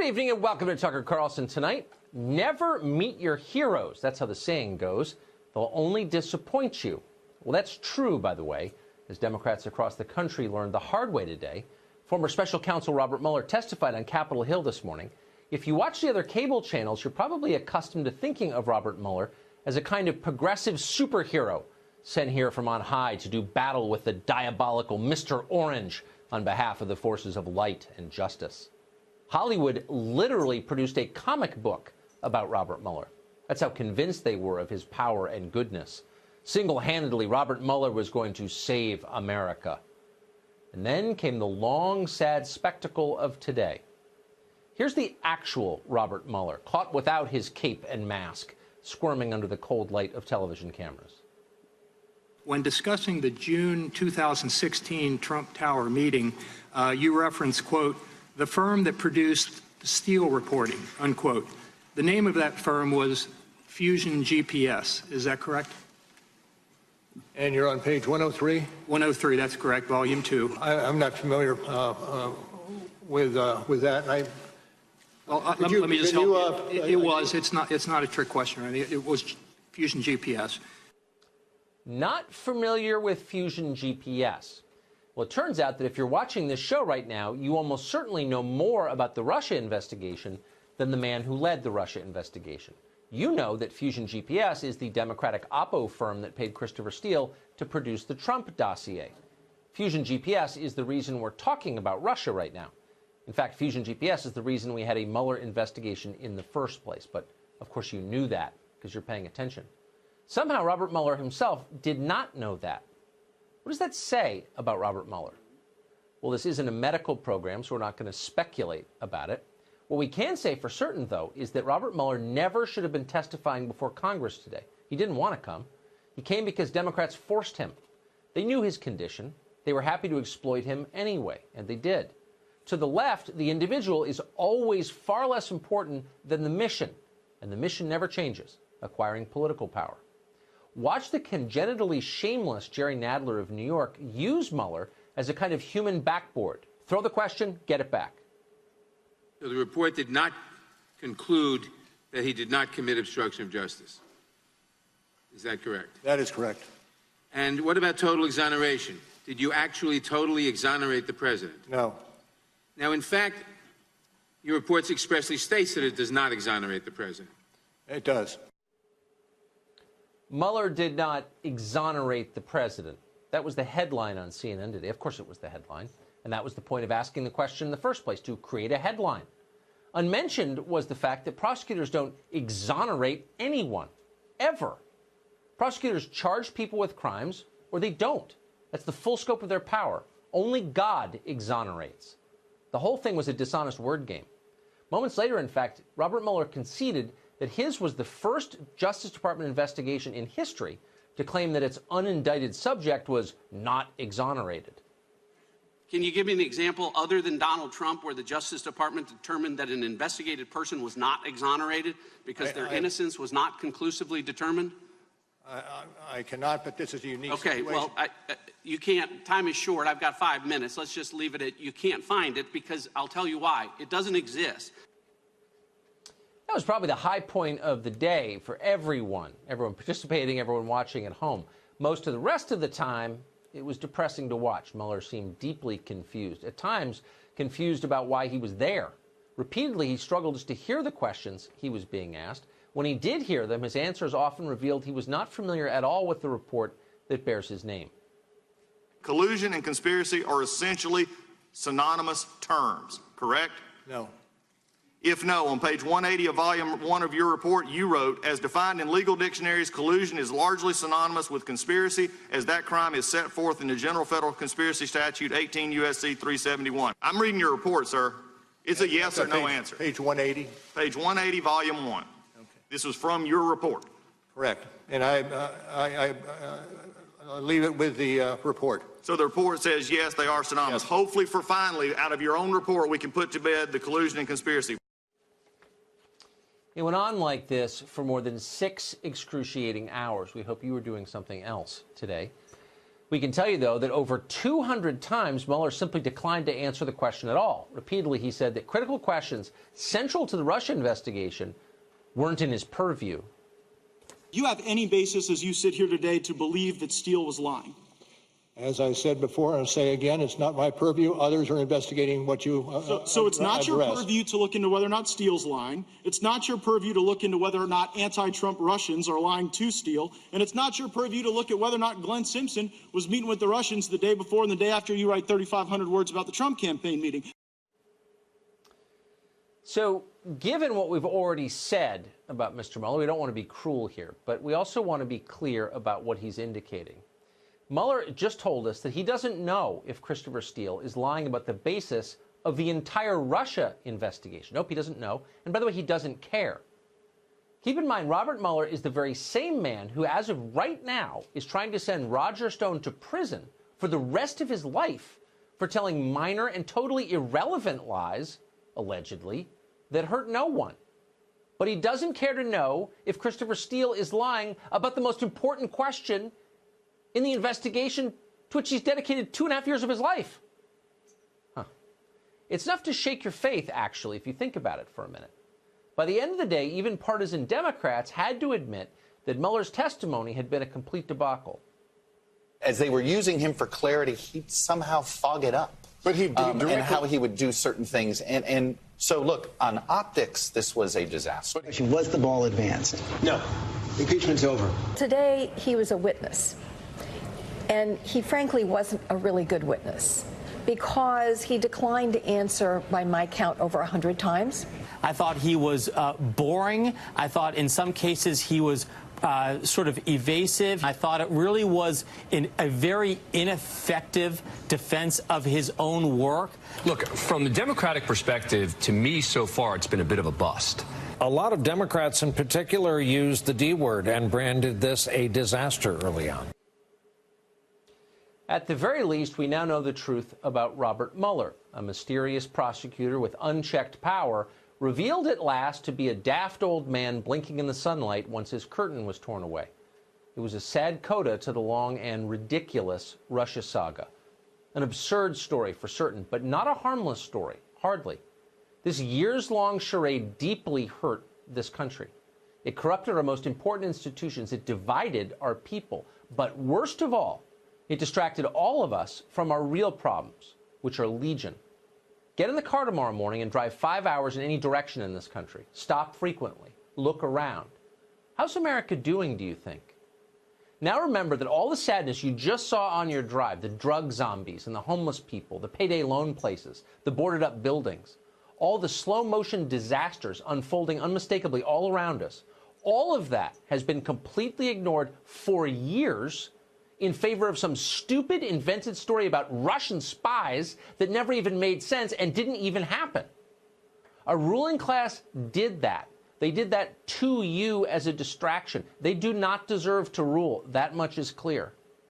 evening and welcome to Tucker Carlson Tonight. Never meet your heroes. That's how the saying goes. They'll only disappoint you. Well, that's true, by the way, as Democrats across the country learned the hard way today. Former special counsel Robert Mueller testified on Capitol Hill this morning. If you watch the other cable channels, you're probably accustomed to thinking of Robert Mueller as a kind of progressive superhero sent here from on high to do battle with the diabolical Mr. Orange on behalf of the forces of light and justice. Hollywood literally produced a comic book about Robert Mueller. That's how convinced they were of his power and goodness. Single-handedly, Robert Mueller was going to save America. And then came the long, sad spectacle of today. Here's the actual Robert Mueller, caught without his cape and mask, squirming under the cold light of television cameras. When discussing the June 2016 Trump Tower meeting, you referenced, quote, the firm that produced the Steele reporting, unquote. The name of that firm was Fusion GPS. Is that correct? And you're on page 103? 103, that's correct, volume 2. I'm not familiar with that. Let me just help you. It's not a trick question. Right? It was Fusion GPS. Not familiar with Fusion GPS. Well, it turns out that if you're watching this show right now, you almost certainly know more about the Russia investigation than the man who led the Russia investigation. You know that Fusion GPS is the Democratic Oppo firm that paid Christopher Steele to produce the Trump dossier. Fusion GPS is the reason we're talking about Russia right now. In fact, Fusion GPS is the reason we had a Mueller investigation in the first place. But, of course, you knew that because you're paying attention. Somehow, Robert Mueller himself did not know that. What does that say about Robert Mueller? Well, this isn't a medical program, so we're not going to speculate about it. What we can say for certain, though, is that Robert Mueller never should have been testifying before Congress today. He didn't want to come. He came because Democrats forced him. They knew his condition. They were happy to exploit him anyway, and they did. To the left, the individual is always far less important than the mission, and the mission never changes, acquiring political power. Watch the congenitally shameless Jerry Nadler of New York use Mueller as a kind of human backboard. Throw the question, get it back. So the report did not conclude that he did not commit obstruction of justice. Is that correct? That is correct. And what about total exoneration? Did you actually totally exonerate the president? No. Now, in fact, your report expressly states that it does not exonerate the president. It does. Mueller did not exonerate the president. That was the headline on CNN today. Of course it was the headline. And that was the point of asking the question in the first place, to create a headline. Unmentioned was the fact that prosecutors don't exonerate anyone, ever. Prosecutors charge people with crimes, or they don't. That's the full scope of their power. Only God exonerates. The whole thing was a dishonest word game. Moments later, in fact, Robert Mueller conceded that his was the first Justice Department investigation in history to claim that its unindicted subject was not exonerated. Can you give me an example other than Donald Trump where the Justice Department determined that an investigated person was not exonerated because their innocence was not conclusively determined? I cannot, but this is a unique situation. Okay, well, you can't. Time is short. I've got 5 minutes. Let's just leave it at you can't find it because I'll tell you why. It doesn't exist. That was probably the high point of the day for everyone participating, everyone watching at home. Most of the rest of the time, it was depressing to watch. Mueller seemed deeply confused, at times confused about why he was there. Repeatedly, he struggled just to hear the questions he was being asked. When he did hear them, his answers often revealed he was not familiar at all with the report that bears his name. Collusion and conspiracy are essentially synonymous terms, correct? No. If no, on page 180 of volume 1 of your report, you wrote, as defined in legal dictionaries, collusion is largely synonymous with conspiracy, as that crime is set forth in the General Federal Conspiracy Statute 18 U.S.C. 371. I'm reading your report, sir. It's a yes or no answer. Page 180? Page 180, volume 1. Okay. This was from your report. Correct. And I leave it with the report. So the report says, yes, they are synonymous. Yes. Hopefully, for finally, out of your own report, we can put to bed the collusion and conspiracy. It went on like this for more than 6 excruciating hours. We hope you were doing something else today. We can tell you, though, that over 200 times Mueller simply declined to answer the question at all. Repeatedly, he said that critical questions central to the Russia investigation weren't in his purview. Do you have any basis as you sit here today to believe that Steele was lying? As I said before, and I'll say again, it's not my purview. Others are investigating what you So it's not your addressed. purview to look into whether or not Steele's lying. It's not your purview to look into whether or not anti-Trump Russians are lying to Steele. And it's not your purview to look at whether or not Glenn Simpson was meeting with the Russians the day before and the day after you write 3,500 words about the Trump campaign meeting. So, given what we've already said about Mr. Mueller, we don't want to be cruel here, but we also want to be clear about what he's indicating. Mueller just told us that he doesn't know if Christopher Steele is lying about the basis of the entire Russia investigation. Nope, he doesn't know. And by the way, he doesn't care. Keep in mind, Robert Mueller is the very same man who, as of right now, is trying to send Roger Stone to prison for the rest of his life for telling minor and totally irrelevant lies, allegedly, that hurt no one. But he doesn't care to know if Christopher Steele is lying about the most important question in the investigation to which he's dedicated 2.5 years of his life. It's enough to shake your faith, actually, if you think about it for a minute. By the end of the day, even partisan Democrats had to admit that Mueller's testimony had been a complete debacle. As they were using him for clarity, he'd somehow fog it up. But he and how he would do certain things. And so, look, on optics, this was a disaster. Was the ball advanced? No. Impeachment's over. Today, he was a witness. And he frankly wasn't a really good witness because he declined to answer, by my count, over 100 times. I thought he was boring. I thought in some cases he was sort of evasive. I thought it really was a very ineffective defense of his own work. Look, from the Democratic perspective, to me so far, it's been a bit of a bust. A lot of Democrats in particular used the D word and branded this a disaster early on. At the very least, we now know the truth about Robert Mueller, a mysterious prosecutor with unchecked power, revealed at last to be a daft old man blinking in the sunlight once his curtain was torn away. It was a sad coda to the long and ridiculous Russia saga. An absurd story for certain, but not a harmless story, hardly. This years-long charade deeply hurt this country. It corrupted our most important institutions. It divided our people. But worst of all, it distracted all of us from our real problems, which are legion. Get in the car tomorrow morning and drive 5 hours in any direction in this country. Stop frequently. Look around. How's America doing, do you think? Now remember that all the sadness you just saw on your drive, the drug zombies and the homeless people, the payday loan places, the boarded up buildings, all the slow motion disasters unfolding unmistakably all around us, all of that has been completely ignored for years in favor of some stupid invented story about Russian spies that never even made sense and didn't even happen. A ruling class did that. They did that to you as a distraction. They do not deserve to rule. That much is clear.